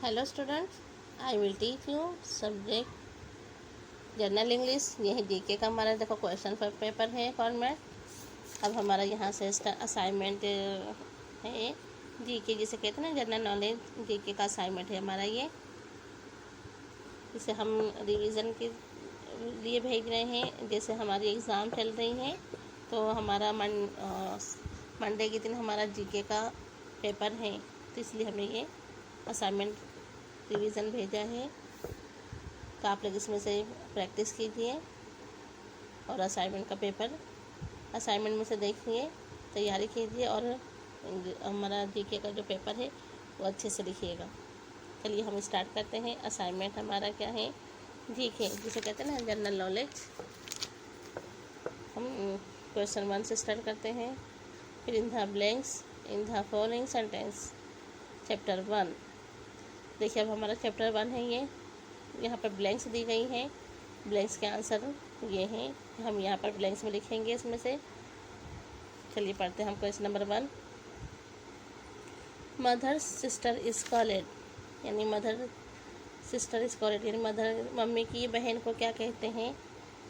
Hello students, I will teach you subject general English. ये है GK का हमारा देखो क्वेश्चन पेपर है फॉर्मेट। अब हमारा यहाँ से असाइनमेंट है जीके जिसे कहते हैं ना, जनरल नॉलेज जीके का असाइनमेंट है हमारा ये। इसे हम रिवीजन के लिए भेज रहे हैं। जैसे हमारी एग्ज़ाम चल रही है तो हमारा मंडे के दिन हमारा जीके का पेपर है, तो इसलिए हमने ये असाइनमेंट रिवीजन भेजा है। तो आप लोग इसमें से प्रैक्टिस कीजिए और असाइनमेंट का पेपर असाइनमेंट में से देखिए, तैयारी कीजिए और हमारा जीके का जो पेपर है वो अच्छे से लिखिएगा। चलिए हम स्टार्ट करते हैं। असाइनमेंट हमारा क्या है, जीके जिसे कहते हैं ना जनरल नॉलेज। हम क्वेश्चन 1 से स्टार्ट करते हैं। फिर इन the blanks in the following sentence chapter 1। देखिए अब हमारा चैप्टर 1 है ये। यहाँ पर ब्लैंक्स दी गई हैं, ब्लैंक्स के आंसर ये हैं, हम यहाँ पर ब्लैंक्स में लिखेंगे इसमें से। चलिए पढ़ते हैं हम question number 1। Mother sister is called, यानी मदर सिस्टर इज कॉल्ड यानी मदर मम्मी की बहन को क्या कहते हैं।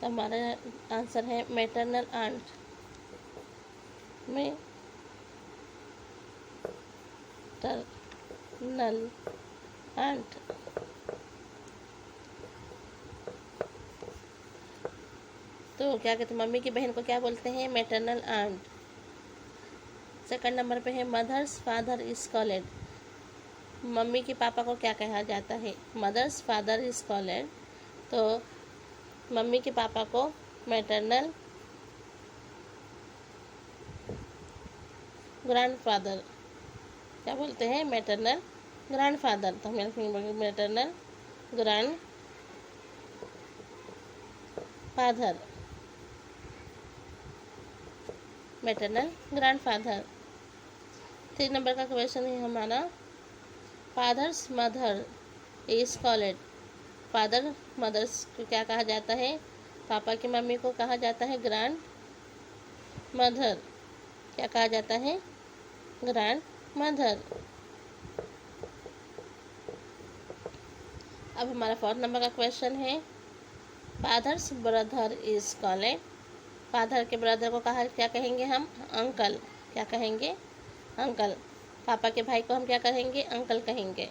तो हमारा आंसर है मैटरनल आंट। Maternal aunt. तो क्या कहते हैं, मम्मी की बहन को क्या बोलते हैं, मैटरनल आंट। सेकंड नंबर पे है mother's father is called. Mummy के पापा को क्या कहा जाता है, मदर्स फादर इज कॉल्ड। तो मम्मी के पापा को मैटरनल ग्रैंडफादर क्या बोलते हैं, मैटरनल ग्रैंडफादर। तो हम लिखेंगे maternal grandfather, maternal grandfather. 3 number का क्वेश्चन है हमारा, father's mother is called. Father mother's को क्या कहा जाता है, पापा की मम्मी को कहा जाता है ग्रैंड मदर। क्या कहा जाता है, ग्रैंड मदर। अब हमारा 4 नंबर का क्वेश्चन है, fathers brother is called. Father के ब्रदर को कहा क्या कहेंगे हम, अंकल। क्या कहेंगे, अंकल। पापा के भाई को हम क्या कहेंगे, अंकल कहेंगे।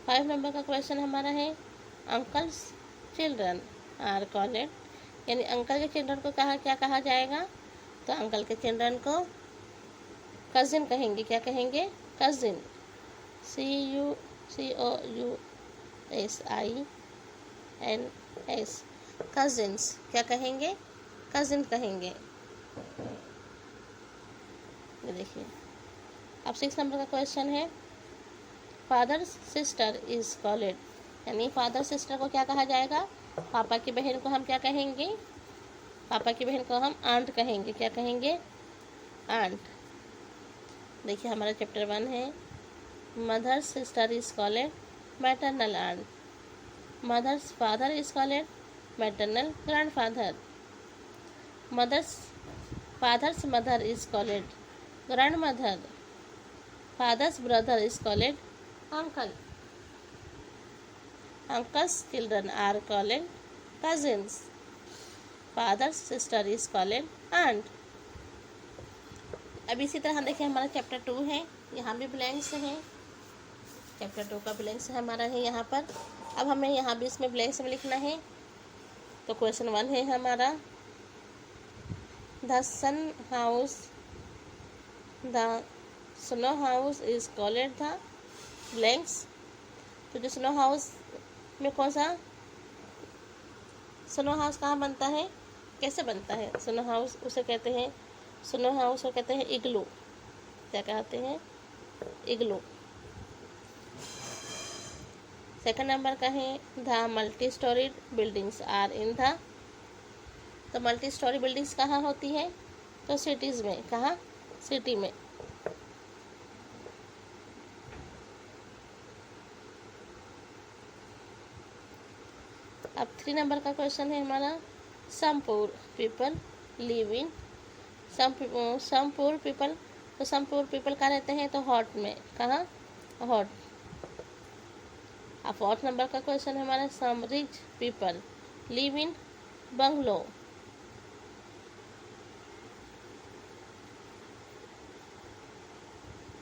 5 नंबर का क्वेश्चन हमारा है, अंकल्स चिल्ड्रन आर कॉल्ड, यानी अंकल के चिल्ड्रन को क्या कहा जाएगा। तो अंकल के चिल्ड्रन को कजिन कहेंगे। क्या कहेंगे, कजिन। CUSINS, cousins. क्या कहेंगे, कजिन कहेंगे। ये देखिए अब 6 नंबर का क्वेश्चन है, फादर सिस्टर इज कॉल्ड, यानी फादर सिस्टर को क्या कहा जाएगा, पापा की बहन को हम क्या कहेंगे, पापा की बहन को हम आंट कहेंगे। क्या कहेंगे, आंट। देखिए हमारा चैप्टर 1 है, mother sister is called maternal aunt. Mother's father is called maternal grandfather. Father's mother is called grandmother. Father's brother is called uncle. Uncle's children are called cousins. Father's sister is called aunt. अब इसी तरह देखिए हमारा chapter 2 है, यहाँ भी blanks हैं। Chapter 2 का ब्लैंक्स हमारा है यहाँ पर। अब हमें यहाँ भी इसमें ब्लैंक्स में लिखना है। तो क्वेश्चन 1 है हमारा, the snow house is called the blanks. तो जो स्नो हाउस में कौन सा, स्नो हाउस कहाँ बनता है, कैसे बनता है स्नो हाउस, उसे कहते हैं, स्नो हाउस को कहते हैं इग्लू। क्या कहते हैं, इग्लू। सेकंड नंबर का है, the multi storeyed buildings are in the. तो मल्टी स्टोरी बिल्डिंग्स कहाँ होती है, तो सिटीज़ में। कहाँ, सिटी में। अब 3 नंबर का क्वेश्चन है हमारा, some poor people live in. Some poor people, तो सम पुअर पीपल कहाँ रहते हैं, तो हॉट में। कहाँ, हॉट। अब 4th नंबर का क्वेश्चन है हमारा, some rich people live in bungalow.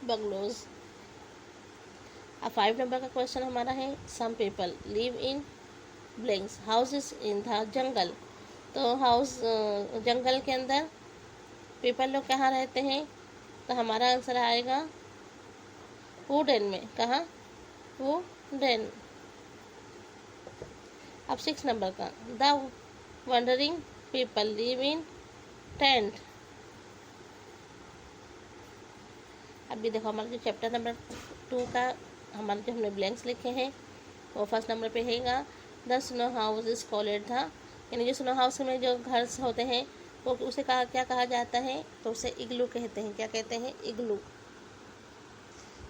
Bungalows. अब 5 नंबर का क्वेश्चन हमारा है, some people live in blanks houses in the jungle. तो हाउस जंगल के अंदर पीपल लोग कहाँ रहते हैं, तो हमारा आंसर आएगा वुडन में। कहाँ? वुडन। अब 6 नंबर का, the wondering people live in tent. अभी देखो हमारा जो चैप्टर नंबर 2 का हमारे जो हमने ब्लैंक्स लिखे हैं वो फर्स्ट नंबर पे हैगा, the snow house is called था, यानी जो स्नो हाउस में जो घर होते हैं वो उसे क्या कहा जाता है, तो उसे इग्लू कहते हैं। क्या कहते हैं? इग्लू।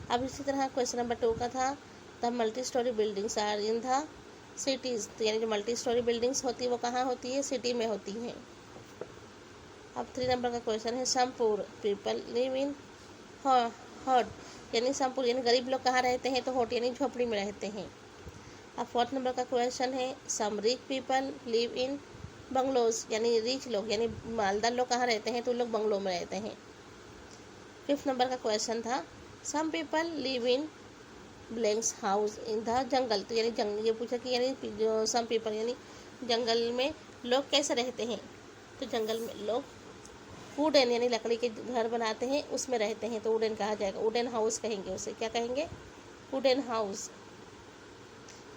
अब इसी तरह क्वेश्चन नंबर 2 का था, the multi storey buildings are in the cities. तो यानी जो मल्टी स्टोरी बिल्डिंग्स होती है वो कहाँ होती है? सिटी में होती हैं। अब 3 नंबर का क्वेश्चन है, some poor people live in hut, यानी सम पुअर यानी गरीब लोग कहाँ रहते हैं, तो हट यानी झोपड़ी में रहते हैं। अब 4th नंबर का क्वेश्चन है, some rich people live in bungalows, यानी रिच लोग यानी मालदार लोग कहाँ रहते हैं, तो लोग बंगलो में रहते हैं। 5th नंबर का क्वेश्चन था, some people live in blanks house in the jungle. तो यानी ये पूछा कि यानी जो सम पीपल यानी जंगल में लोग कैसे रहते हैं, तो जंगल में लोग वुडन यानी लकड़ी के घर बनाते हैं उसमें रहते हैं, तो वुडन कहा जाएगा। वुडन हाउस कहेंगे उसे। क्या कहेंगे? वुडन हाउस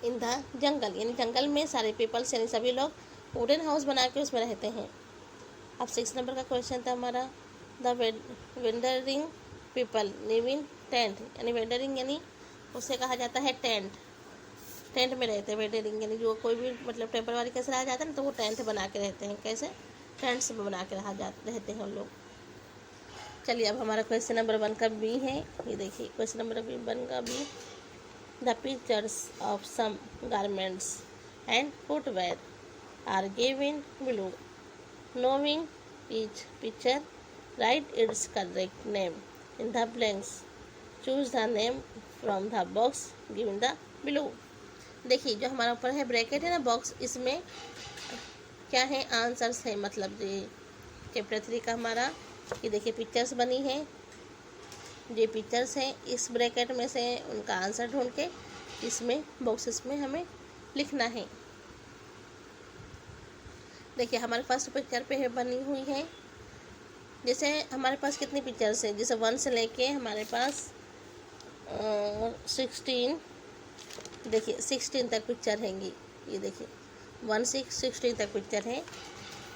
इन द जंगल, यानी जंगल में सारे पीपल्स यानी सभी लोग वुडन हाउस बना के उसमें रहते हैं। अब 6 नंबर का क्वेश्चन था हमारा, the wandering people live in tent, यानी वेंडरिंग यानी उसे कहा जाता है टेंट। टेंट में रहते हैं वेंडरिंग, यानी जो कोई भी मतलब टेम्परवारी कैसे रहा जाता है ना, तो वो टेंट बना के रहते हैं। कैसे? टेंट्स बना के रहते हैं उन लोग। चलिए अब हमारा क्वेश्चन नंबर 1 का बी है, ये देखिए क्वेश्चन नंबर 1 का B, the pictures of some garments and footwear are given below, knowing each picture write its correct name in the blanks, choose the name from the box given the below. देखिए जो हमारा ऊपर है bracket है ना box, इसमें क्या है? आंसर्स है, मतलब ये चैप्टर 3 का हमारा, ये देखिए पिक्चर्स बनी है, ये पिक्चर्स हैं, इस ब्रैकेट में से उनका आंसर ढूंढ के इसमें बॉक्सेस में हमें लिखना है। देखिए हमारे फर्स्ट पिक्चर पे है बनी हुई है, जैसे हमारे पास कितनी पिक्चर्स हैं, जैसे 1 से लेके हमारे पास 16, देखिए 16 तक पिक्चर हैंगी। ये देखिए 1 से 16 तक पिक्चर है।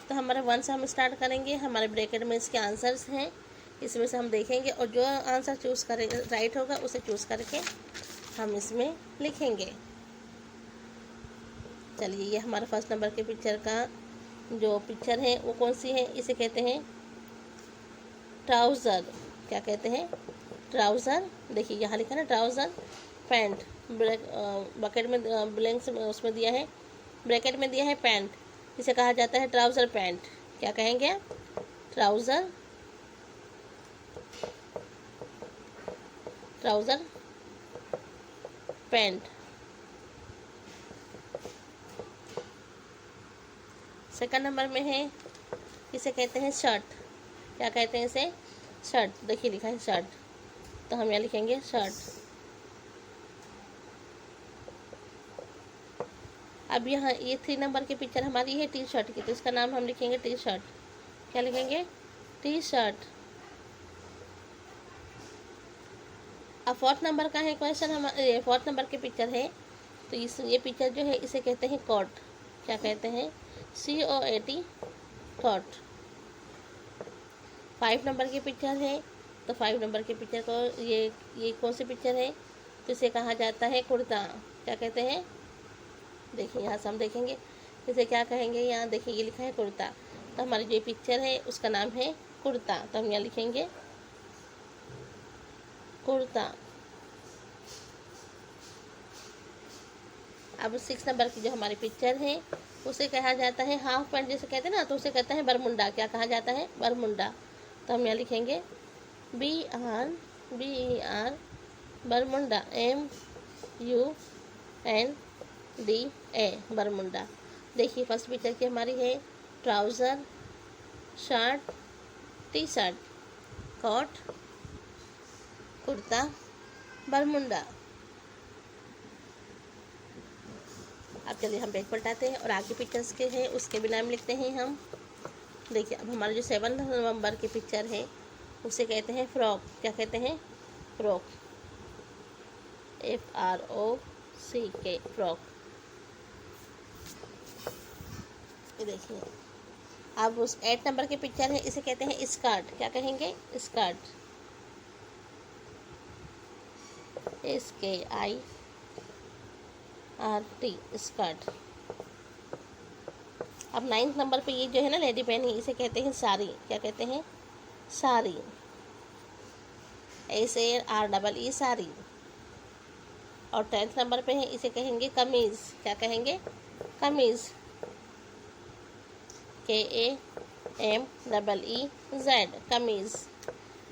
तो हमारे 1 से हम स्टार्ट करेंगे, हमारे ब्रैकेट में इसके आंसर्स हैं, इसमें से हम देखेंगे और जो आंसर चूज़ करेंगे राइट होगा उसे चूज़ करके हम इसमें लिखेंगे। चलिए ये हमारा फर्स्ट नंबर के पिक्चर का जो पिक्चर है वो कौन सी है, इसे कहते हैं ट्राउज़र। क्या कहते हैं? ट्राउज़र। देखिए यहाँ लिखा है ना ट्राउज़र पैंट, बकेट में ब्लैंक्स में उसमें दिया है, ब्रैकेट में दिया है पैंट, इसे कहा जाता है ट्राउज़र पैंट। क्या कहेंगे? Trouser, trouser pant. Second number में है, इसे कहते हैं शर्ट। क्या कहते हैं इसे? शर्ट। देखिए लिखा है शर्ट, तो हम यहाँ लिखेंगे शर्ट। अब यहाँ ये 3 नंबर की पिक्चर हमारी है टी शर्ट की, तो इसका नाम हम लिखेंगे टी शर्ट। क्या लिखेंगे? T shirt. अब 4th नंबर का है क्वेश्चन, हमारे 4th नंबर की पिक्चर है, तो ये पिक्चर जो है इसे कहते हैं कोट। क्या कहते हैं? COAT, coat. 5 नंबर की पिक्चर है, तो 5 नंबर की पिक्चर को ये कौन सी पिक्चर है, तो इसे कहा जाता है कुर्ता। क्या कहते हैं? देखिए यहाँ से हम देखेंगे इसे क्या कहेंगे, यहाँ देखिए ये लिखा है कुर्ता, तो हमारी जो पिक्चर है उसका नाम है कुर्ता, तो हम यहाँ लिखेंगे कुर्ता। अब 6 नंबर की जो हमारी पिक्चर है उसे कहा जाता है हाफ पैंट, जैसे कहते हैं ना, तो उसे कहते हैं बरमुंडा। क्या कहा जाता है? बरमुंडा। तो हम यहाँ लिखेंगे BER bermuda, MUNDA। BRMUDA bermuda. देखिए फर्स्ट पिक्चर की हमारी है trouser, shirt, T shirt, coat, kurta, bermuda. अब चलिए हम पेज पलटाते हैं और आगे पिक्चर्स के हैं उसके भी नाम लिखते हैं हम। देखिए अब हमारा जो 7 नवंबर की पिक्चर है उसे कहते हैं फ्रॉक। क्या कहते हैं? Frock, FROCK, frock. ये देखिए अब उस 8 नंबर की पिक्चर है, इसे कहते हैं स्कर्ट। क्या कहेंगे? Skirt, SKIRT, skirt. अब 9 नंबर पे ये जो है ना लेडी पहनी, इसे कहते हैं साड़ी। क्या कहते हैं? साड़ी, SAREE, साड़ी। और 10 नंबर पे है, इसे कहेंगे कमीज़। क्या कहेंगे? कमीज़, KAMEEZ, कमीज़।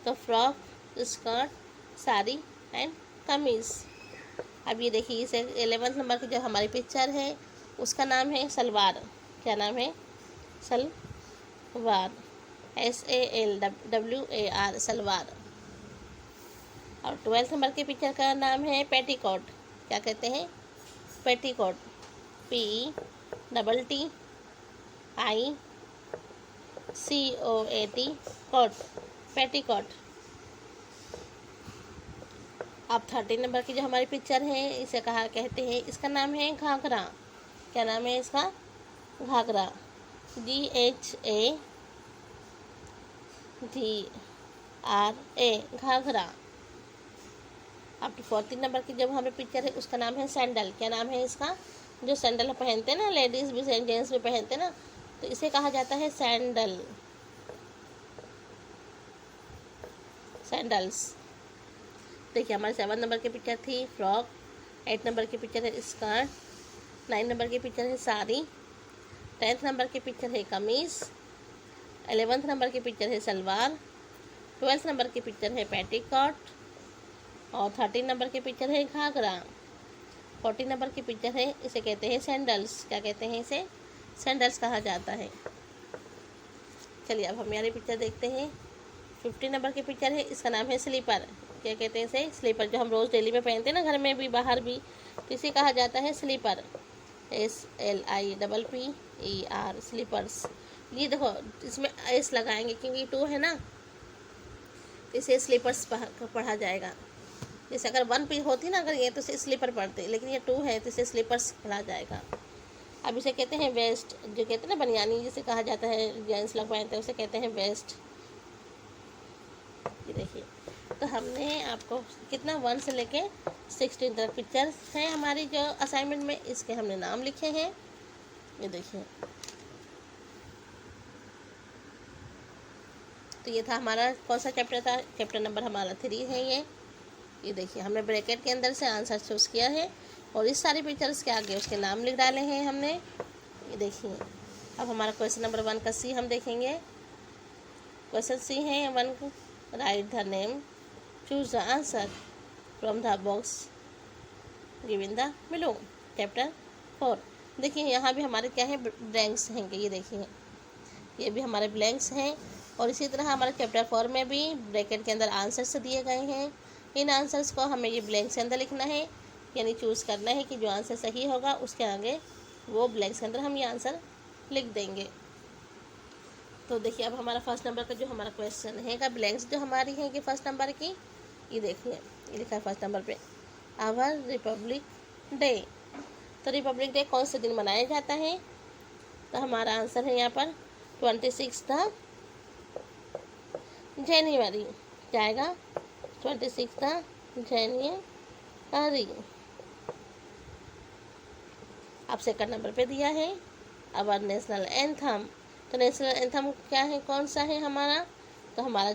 तो फ्रॉक, स्कर्ट, साड़ी एंड कमीज़। अब ये देखिए इसे 11 नंबर की जो हमारी पिक्चर है उसका नाम है सलवार। क्या नाम है? सलवार, SALWAR, सलवार। और 12 नंबर की पिक्चर का नाम है पेटीकोट। क्या कहते हैं? Petticoat, PETTICOT, coat, petticoat. अब 13 नंबर की जो हमारी पिक्चर है इसे कहते हैं, इसका नाम है घाघरा। क्या नाम है इसका? घाघरा, GHAGRA, घाघरा। अब 14 नंबर की जब हमें पिक्चर है उसका नाम है सैंडल। क्या नाम है इसका? जो सैंडल पहनते हैं ना, लेडीज़ भी जेंट्स भी पहनते हैं ना, तो इसे कहा जाता है सैंडल, सैंडल्स। देखिए हमारे 7 नंबर की पिक्चर थी फ्रॉक, 8 नंबर की पिक्चर है स्कर्ट, 9 नंबर की पिक्चर है साड़ी, 10 नंबर की पिक्चर है कमीज़, 11 नंबर की पिक्चर है सलवार, 12 नंबर की पिक्चर है पेटीकोट और 13 नंबर की पिक्चर है घाघरा। 14 नंबर की पिक्चर है, इसे कहते हैं सैंडल्स। क्या कहते हैं? इसे सैंडल्स कहा जाता है। चलिए अब हम हमारी पिक्चर देखते हैं। 15 नंबर की पिक्चर है, इसका नाम है स्लीपर। क्या कहते हैं इसे? स्लीपर, जो हम रोज़ डेली में पहनते हैं ना, घर में भी बाहर भी, तो इसे कहा जाता है स्लीपर, SLIPPER, स्लीपर्स। ये देखो इसमें एस लगाएंगे क्योंकि 2 है ना, इसे स्लीपर्स पढ़ा जाएगा। जैसे अगर 1 पी होती ना अगर ये, तो इसे स्लीपर पढ़ते, लेकिन ये 2 है तो इसे स्लीपर्स पढ़ा जाएगा। अब इसे कहते हैं वेस्ट, जो कहते हैं ना बनियानी जिसे कहा जाता है, जेंट्स लोग पहनते हैं, उसे कहते हैं वेस्ट। ये देखिए तो हमने आपको कितना 1 से लेके 16 तक पिक्चर्स हैं हमारी जो असाइनमेंट में, इसके हमने नाम लिखे हैं। ये देखिए तो ये था हमारा कौन सा चैप्टर था? चैप्टर नंबर हमारा 3 है ये देखिए हमने ब्रैकेट के अंदर से आंसर चूज़ किया है और इस सारी पिक्चर्स के आगे उसके नाम लिख डाले हैं हमने। ये देखिए अब हमारा क्वेश्चन नंबर 1 का सी हम देखेंगे। क्वेश्चन सी है 1, right the name, choose the answer from the box given the below. Chapter 4 देखिए यहाँ भी हमारे क्या है, ब्लैंक्स हैं। ये देखिए ये भी हमारे ब्लैंक्स हैं और इसी तरह हमारे चैप्टर 4 में भी ब्रैकेट के अंदर आंसर्स दिए गए हैं। इन आंसर्स को हमें ये ब्लैंक्स के अंदर लिखना है, यानी चूज़ करना है कि जो आंसर सही होगा उसके आगे वो ब्लैंक्स के अंदर हम ये आंसर लिख देंगे। तो देखिए अब हमारा फर्स्ट नंबर का जो हमारा क्वेश्चन है का ब्लैंक्स जो हमारी है कि फर्स्ट नंबर की, ये देखिए ये लिखा है फर्स्ट नंबर पे आवर रिपब्लिक डे। तो रिपब्लिक डे कौन से दिन मनाया जाता है? तो हमारा आंसर है यहाँ पर 26 जनवरी जाएगा, 26 जनवरी। अब सेकंड नंबर पे दिया है अवर नेशनल एंथम। तो नेशनल एंथम क्या है, कौन सा है हमारा? तो हमारा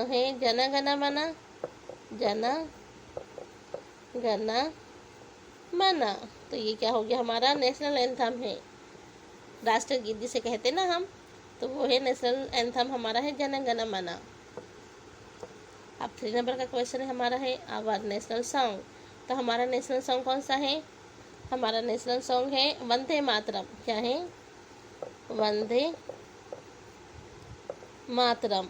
है जन गण मन, जन गण मन। तो ये क्या हो गया, हमारा नेशनल एंथम है, राष्ट्रगीत जिसे कहते हैं ना हम, तो वो है नेशनल एंथम हमारा है जन गण मन। अब 3 नंबर का क्वेश्चन है हमारा है आवर नेशनल सॉन्ग। तो हमारा नेशनल सॉन्ग कौन सा है? हमारा नेशनल सॉन्ग है वंदे मातरम। क्या है? वंदे मातरम।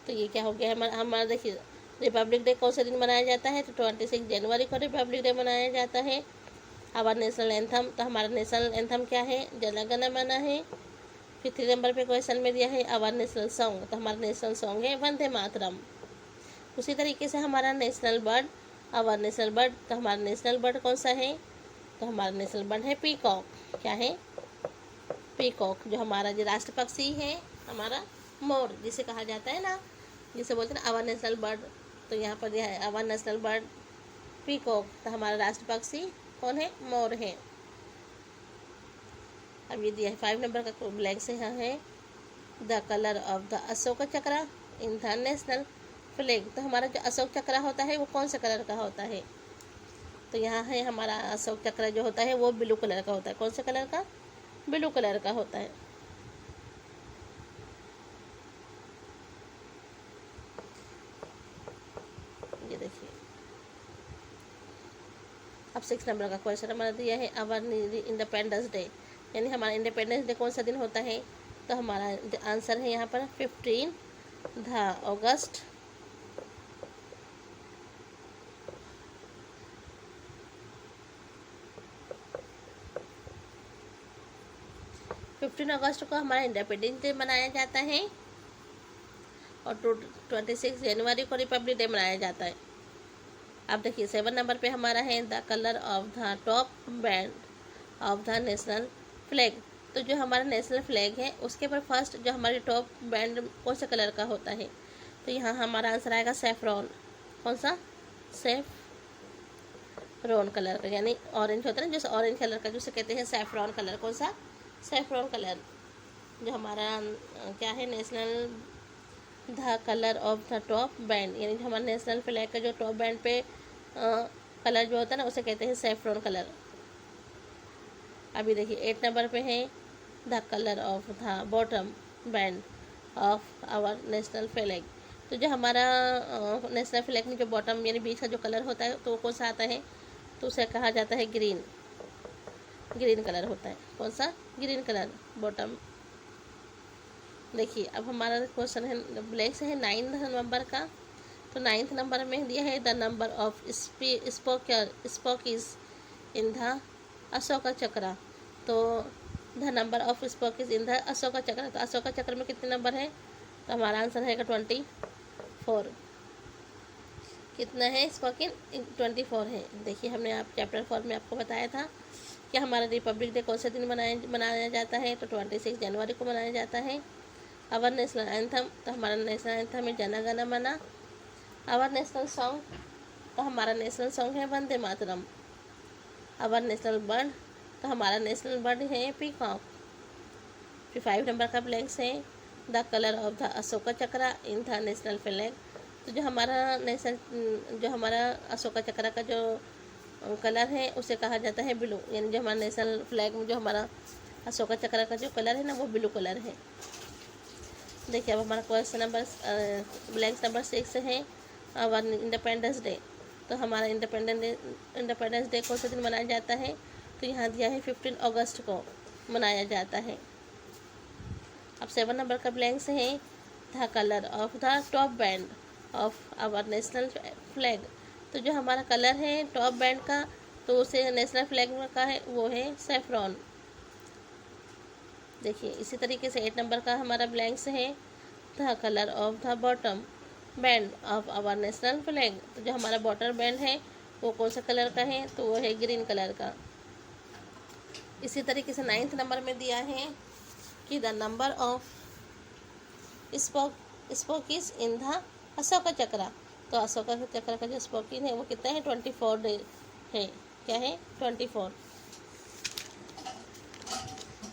तो ये क्या हो गया हमारा देखिए, रिपब्लिक डे कौन से दिन मनाया जाता है? तो 26 जनवरी को रिपब्लिक डे मनाया जाता है। आवर नेशनल एंथम, तो हमारा नेशनल एंथम क्या है? जन गण मन है। फिर 3 नंबर पे क्वेश्चन में दिया है आवर नेशनल सॉन्ग, तो हमारा नेशनल सॉन्ग है वंदे मातरम। उसी तरीके से हमारा national bird, our national bird, तो हमारा नेशनल बर्ड कौन सा है? तो हमारा नेशनल बर्ड है पीकॉक। क्या है? पीकॉक। जो हमारा जो राष्ट्र पक्षी है हमारा मोर, जिसे कहा जाता है ना, जिसे बोलते हैं ना आवर नेशनल बर्ड, तो यहाँ पर यह है आवर नेशनल बर्ड पीकॉक। तो हमारा राष्ट्र पक्षी कौन है? मोर है। अब ये दिया है 5 नंबर का ब्लैंक से यहाँ है the colour of the Ashok चक्र इन द नेशनल फ्लैग। तो हमारा जो अशोक चक्र होता है वो कौन सा कलर का होता है? तो यहाँ है हमारा अशोक चक्र जो होता है वो ब्लू कलर का होता है। कौन सा कलर का? ब्लू कलर का होता है। ये देखिए, अब 6 नंबर का क्वेश्चन हमारा दिया है आवर इंडिपेंडेंस डे, यानी हमारा इंडिपेंडेंस डे कौन सा दिन होता है? तो हमारा आंसर है यहाँ पर 15 अगस्त। 15 अगस्त को हमारा इंडिपेंडेंस डे मनाया जाता है और 26 जनवरी को रिपब्लिक डे मनाया जाता है। अब देखिए 7 नंबर पे हमारा है the colour of the top band of the national flag. तो जो हमारा नेशनल फ्लैग है उसके पर फर्स्ट जो हमारे टॉप बैंड कौन से कलर का होता है? तो यहाँ हमारा आंसर आएगा सैफरॉन। कौन सा? सैफरॉन कलर का, यानी ऑरेंज होता है ना, जैसे ऑरेंज कलर का जिसे कहते हैं सैफरॉन कलर। कौन सा? Saffron colour. जो हमारा क्या है? National the colour of the top band, यानी जो हमारा नेशनल फ्लैग का जो टॉप बैंड पे कलर जो होता है ना उसे कहते हैं सैफरॉन कलर। अभी देखिए 8 नंबर पे है the colour of the bottom band of our national flag. तो जो हमारा नेशनल फ्लैग में जो बॉटम यानी बीच का जो कलर होता है तो वो कौन सा आता है? तो उसे कहा जाता है ग्रीन। ग्रीन कलर होता है। कौन सा? Green colour bottom. देखिए अब हमारा क्वेश्चन है ब्लैक से है 9 नंबर का। तो 9 नंबर में दिया है the number of spokes in the Ashok Chakra. तो the number of spokes in the Ashok Chakra, तो अशोक चक्र में कितने नंबर है? तो हमारा आंसर है 24। कितना है स्पोकिन? 24 है। देखिए हमने आप चैप्टर 4 में आपको बताया था कि हमारा रिपब्लिक डे कौन से दिन मनाया जाता है? तो 26 जनवरी को मनाया जाता है। आवर नेशनल एंथम, तो हमारा नेशनल एंथम है जन गण मन। आवर नेशनल सॉन्ग, तो हमारा नेशनल सॉन्ग है Vande Mataram. Our national bird, तो हमारा नेशनल बर्ड है पीकॉक। फिर 5 नंबर का ब्लैंक्स है the colour of the Ashok चक्र इन द नेशनल फ्लैग। तो जो हमारा अशोक चक्र का जो कलर है उसे कहा जाता है ब्लू, यानी जो हमारा नेशनल फ्लैग में जो हमारा अशोक चक्र का जो कलर है ना वो ब्लू कलर है। देखिए अब हमारा क्वेश्चन नंबर ब्लैंक्स नंबर 6 है आवर इंडिपेंडेंस डे। तो हमारा इंडिपेंडेंस डे कौन से दिन मनाया जाता है? तो यहाँ दिया है 15 अगस्त को मनाया जाता है। अब 7 नंबर का ब्लैंक्स है the colour of the top band of our national flag. तो जो हमारा कलर है टॉप बैंड का तो उसे नेशनल फ्लैग में का है वो है सैफरॉन। देखिए इसी तरीके से 8 नंबर का हमारा ब्लैंक्स है the colour of the bottom band of our national flag. तो जो हमारा बॉटम बैंड है वो कौन सा कलर का है? तो वो है ग्रीन कलर का। इसी तरीके से 9th नंबर में दिया है कि the number of spokes in the Ashok Chakra. तो अशोक चक्र का जो स्पोकिन है वो कितना है? 24 है। क्या है? 24।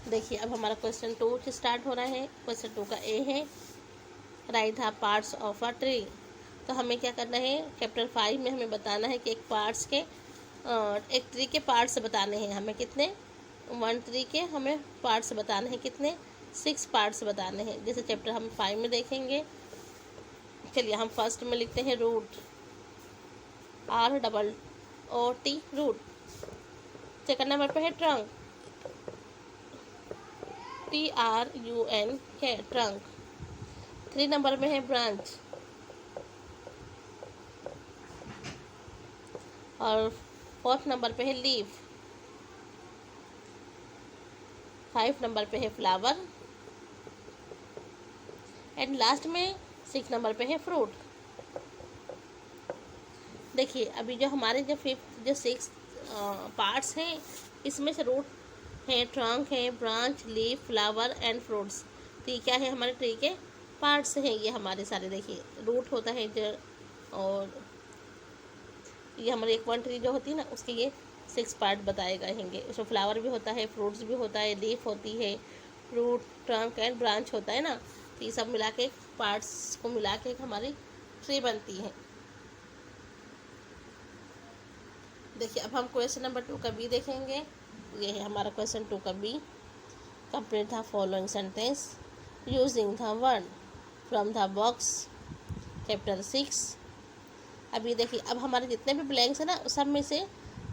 देखिए अब हमारा क्वेश्चन 2 से स्टार्ट हो रहा है। क्वेश्चन 2 का ए है right the parts of a tree. तो हमें क्या करना है? चैप्टर 5 में हमें बताना है कि एक ट्री के पार्ट्स बताने हैं हमें। कितने? 1 ट्री के हमें पार्ट्स बताने हैं। कितने? 6 पार्ट्स बताने हैं। जैसे चैप्टर हम 5 में देखेंगे। चलिए हम फर्स्ट में लिखते हैं root, R ROOT root. Second number पे है ट्रंक, TRUN है ट्रंक। 3 नंबर में है ब्रांच, और 4th नंबर पे है लीफ। 5 नंबर पे है फ्लावर, एंड लास्ट में 6 नंबर पे है फ्रूट। देखिए अभी जो हमारे जो 6 पार्ट्स हैं, इसमें से रूट है, ट्रंक है, branch, leaf, flower and fruits. तो ये क्या है, हमारे ट्री के पार्ट्स हैं ये हमारे सारे। देखिए रूट होता है जो, और ये हमारे एक 1 ट्री जो होती है ना, उसके ये 6 पार्ट बताए गए हैंगे। उसमें फ्लावर भी होता है, फ्रूट्स भी होता है, लीफ होती है, रूट, ट्रंक एंड ब्रांच होता है ना। तो ये सब मिला के पार्ट्स को मिला के हमारी ट्री बनती है। देखिए अब हम क्वेश्चन नंबर 2 का बी देखेंगे। ये है हमारा क्वेश्चन 2 का B. Complete the following sentence using the word from the box chapter 6। अभी देखिए अब हमारे जितने भी ब्लैंक्स हैं ना, सब में से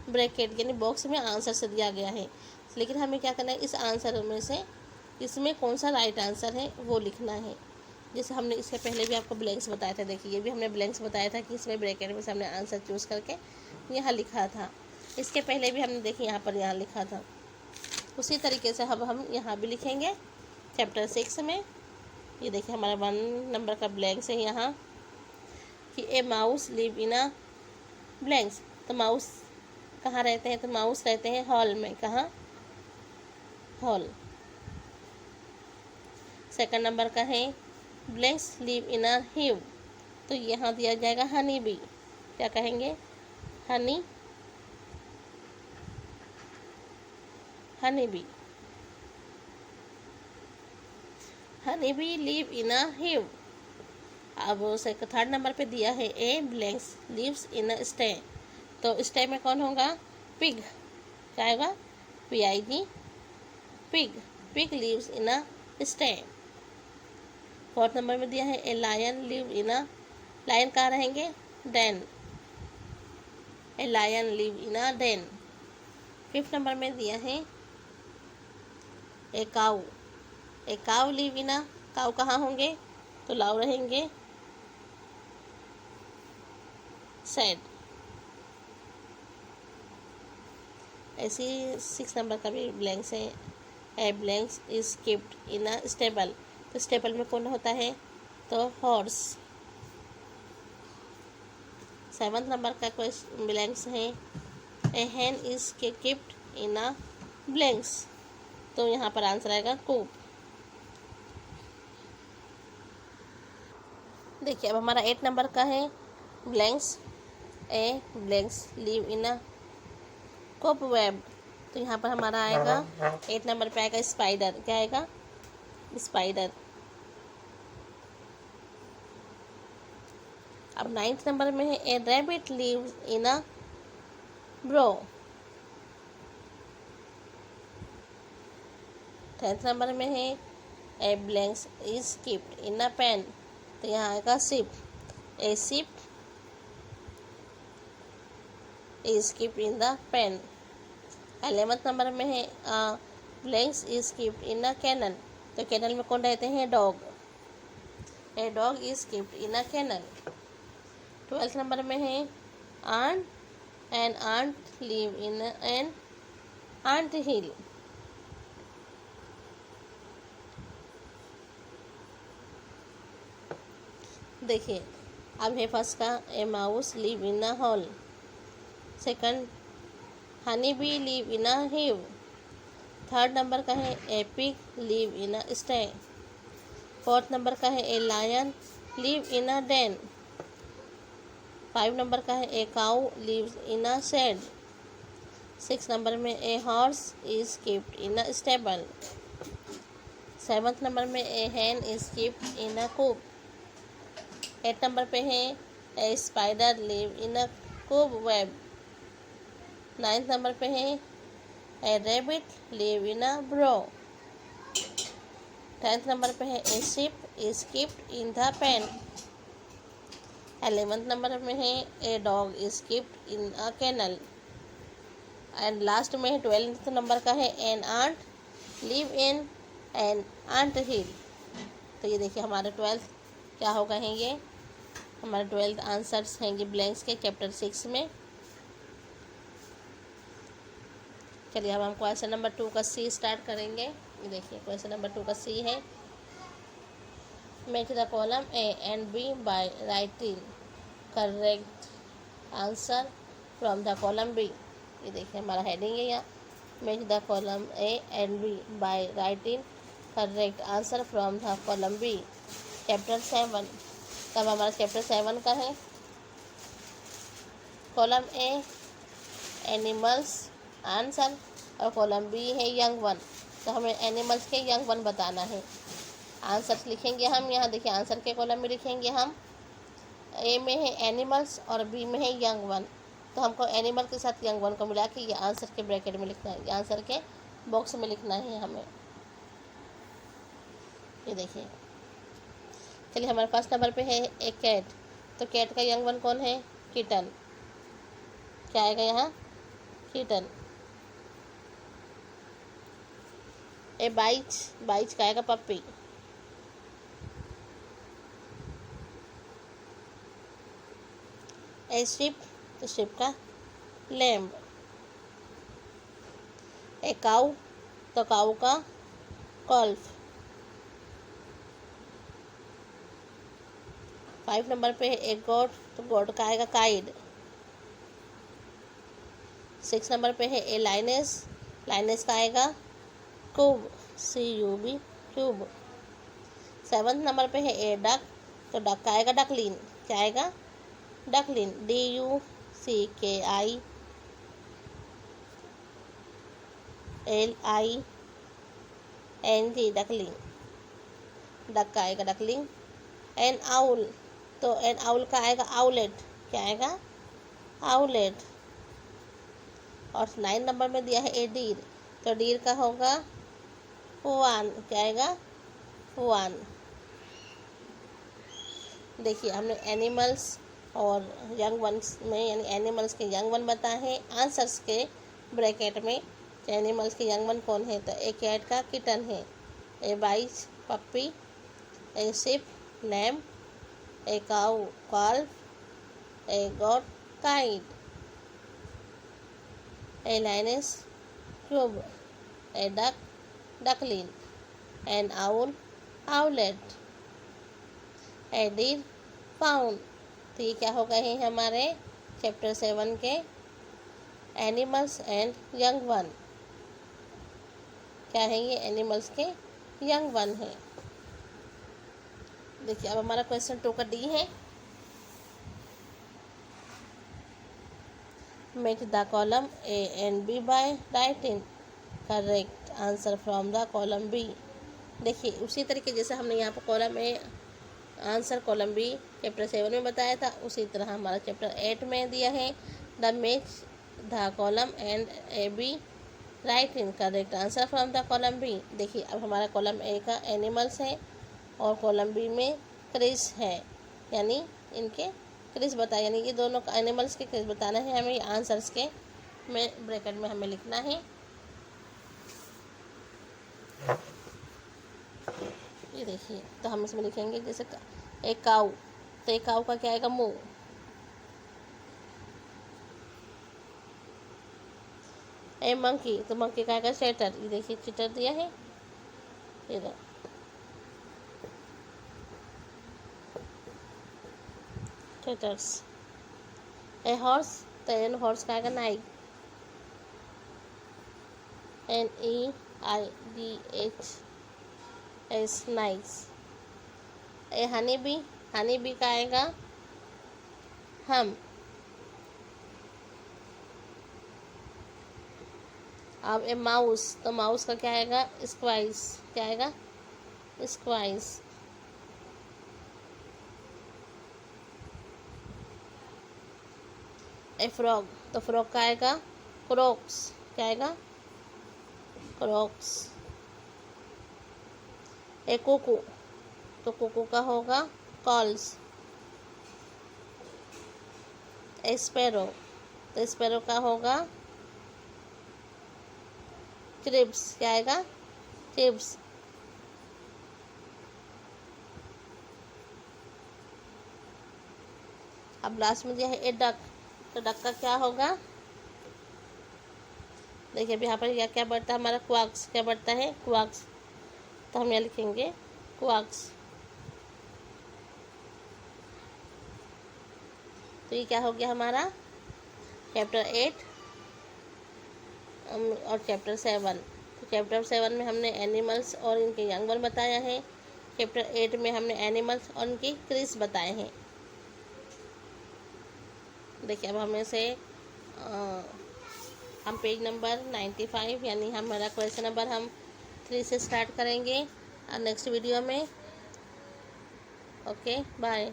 ब्रैकेट यानी बॉक्स में आंसर से दिया गया है, लेकिन हमें क्या करना है, इस आंसर में से इसमें कौन सा राइट आंसर है वो लिखना है। जैसे हमने इससे पहले भी आपको ब्लैंक्स बताया था। देखिए ये भी हमने ब्लैंक्स बताया था कि इसमें ब्रैकेट में से हमने आंसर चूज़ करके यहाँ लिखा था। इसके पहले भी हमने देखिए यहाँ पर यहाँ लिखा था। उसी तरीके से अब हम यहाँ भी लिखेंगे चैप्टर 6 में। ये देखिए हमारा 1 नंबर का ब्लैंक्स है यहाँ कि ए mouse live in a blanks. तो माउस कहाँ रहते हैं, तो माउस रहते हैं हॉल में। कहाँ, हॉल। सेकंड नंबर का है ब्लैंक्स लिव इन अ हिव। तो यहाँ दिया जाएगा हनी बी। क्या कहेंगे, honey, honey bee. Honey bee live in a hive. अब थर्ड नंबर पे दिया है a blanks lives in a stay. तो स्टे में कौन होगा, पिग। क्या आएगा, PIG, pig. Pig lives in a stay. Fourth number में दिया है a lion live in a, lion कहाँ रहेंगे, den. A lion live in a den. Fifth number में दिया है a cow. A cow live in अ, काऊ कहाँ होंगे, तो लाव रहेंगे सैड। ऐसी 6 नंबर का भी ब्लैंक्स है। A blanks is kept in a stable. तो स्टेबल में कौन होता है, तो हॉर्स। 7th नंबर का क्वेश्चन ब्लैंक्स है a hen is kept in a blanks. तो यहाँ पर आंसर आएगा कूप। देखिए अब हमारा 8 नंबर का है blanks a blanks live in a cobweb. तो यहाँ पर हमारा आएगा 8 नंबर पे आएगा स्पाइडर। क्या आएगा, स्पाइडर। अब 9th नंबर में है a rabbit lives in a burrow. 10th number में है a blanks is kept in a pen. तो यहाँ आएगा sheep. A sheep is kept in the pen. 11th number में है blanks is kept in a kennel. तो kennel में कौन रहते हैं, dog. A dog is kept in a kennel. 12th number में है ant and ant live in an ant hill. देखिए अब है फर्स्ट का a mouse live in a hole. Second honey bee live in a hive. Third number का है a pig live in a stay. Fourth number का है a lion live in a den. 5 number का है a cow lives in a shed. 6 number में a horse is kept in a stable. 7th number में a hen is kept in a coop. 8 number पे है ए spider live in a cob web. 9th number पे है a rabbit live in a burrow. 10th number पे है a sheep is kept in the pen. 11th number में है a dog is kept in a kennel. And last में है 12th number का है an ant live in an ant hill. तो ये देखिए हमारे 12th क्या होगा है ये हमारे 12th आंसर्स हैं ये ब्लैंक्स के चैप्टर 6 में। चलिए अब हम क्वेश्चन नंबर 2 का सी स्टार्ट करेंगे। ये देखिए क्वेश्चन नंबर 2 का सी है match the column A and B by writing correct answer from the column B. ये देखिए हमारा हेडिंग है यहाँ match the column A and B by writing correct answer from the column B. Chapter 7 तब हमारा chapter 7 का है column A animals answer और कॉलम बी है यंग वन। तो हमें एनिमल्स के यंग वन बताना है। आंसर्स लिखेंगे हम यहाँ देखिए आंसर के कॉलम में लिखेंगे हम ए में है एनिमल्स और बी में है यंग वन। तो हमको एनिमल के साथ यंग वन को मिला के ये आंसर के ब्रैकेट में लिखना है ये आंसर के बॉक्स में लिखना है हमें। ये देखिए चलिए हमारे पास नंबर पे है एक कैट। तो कैट का यंग वन कौन है किटन। क्या आएगा यहाँ किटन। ए बाइच बाइच का आएगा पप्पी। ए शिप तो शिप का लैम्ब। ए काऊ तो काऊ का कॉल्फ। 5 नंबर पे है एक गोट तो गोट का आएगा काइड। 6 नंबर पे है ए लाइनेस लाइनेस का आएगा क्यूब CUB क्यूब। 7 नंबर पे है ए डक तो डक का आएगा डकलिन। क्या आएगा डकलिन DUCKILIN। डकलिन डक का आएगा डकलिंग। एन आउल तो एन आउल का आएगा आउलेट। क्या आएगा आउलेट। और 9 नंबर में दिया है ए डीर तो डीर का होगा वन। क्या आएगा वन। देखिए हमने एनिमल्स और यंग वंस में यानी एनिमल्स के यंग वन बताए हैं आंसर्स के ब्रैकेट में। एनिमल्स के यंग वन कौन है तो ए कैट का किटन है ए बाइस puppy a sheep lamb a cow calf a goat kid a lioness cub a duck duckling an owl owlet a deer fawn. तो ये क्या हो गए हैं हमारे चैप्टर 7 के एनिमल्स एंड यंग वन। क्या है ये एनिमल्स के यंग वन है। देखिए अब हमारा क्वेश्चन 2 का डी है match the column A and B by writing correct answer from the column B. देखिए उसी तरीके जैसे हमने यहाँ पर column A answer column B chapter 7 में बताया था उसी तरह हमारा चैप्टर 8 में दिया है the match the column and A B writing correct answer from the column B. देखिए अब हमारा कॉलम ए का एनिमल्स है और कॉलम बी में क्रिस है यानी इनके क्रिस बताए यानी ये दोनों एनिमल्स के क्रिस बताना है हमें आंसर्स के में ब्रैकेट में हमें लिखना है। ये देखिए तो हम इसमें लिखेंगे जैसे एक काऊ तो एक काऊ का क्या आएगा मुंह। ए मंकी तो मंकी का आएगा चैटर। ये देखिए चैटर दिया है इधर। चैटर्स। ए हॉर्स तो एन हॉर्स का आएगा नाइक NEIDH नाइस। ए हनी बी का आएगा हम। अब ए माउस तो माउस का क्या आएगा स्क्वाइस। क्या आएगा स्क्वाइस। ए फ्रॉग तो फ्रॉग का आएगा क्रोक्स। क्या आएगा क्रोक्स। ए कुकू तो कुकू का होगा कॉल्स। स्पैरो, तो स्पैरो का होगा क्रिब्स, क्या आएगा? क्रिब्स। अब लास्ट में दिया है ए डक, तो डक का क्या होगा? देखिए अब यहाँ पर क्या क्या बढ़ता है हमारा? क्वाक्स, क्या बढ़ता है? क्वाक्स, तो हम यहाँ लिखेंगे क्वाक्स। तो ये क्या हो गया हमारा? चैप्टर 8 और चैप्टर 7। तो चैप्टर 7 में हमने एनिमल्स और इनके यंग वन बताया है। चैप्टर 8 में हमने एनिमल्स और इनकी क्रिस बताए हैं। देखिए अब हमें से हम पेज नंबर 95 यानी हमारा क्वेश्चन नंबर हम 3 से स्टार्ट करेंगे नेक्स्ट वीडियो में। Okay bye.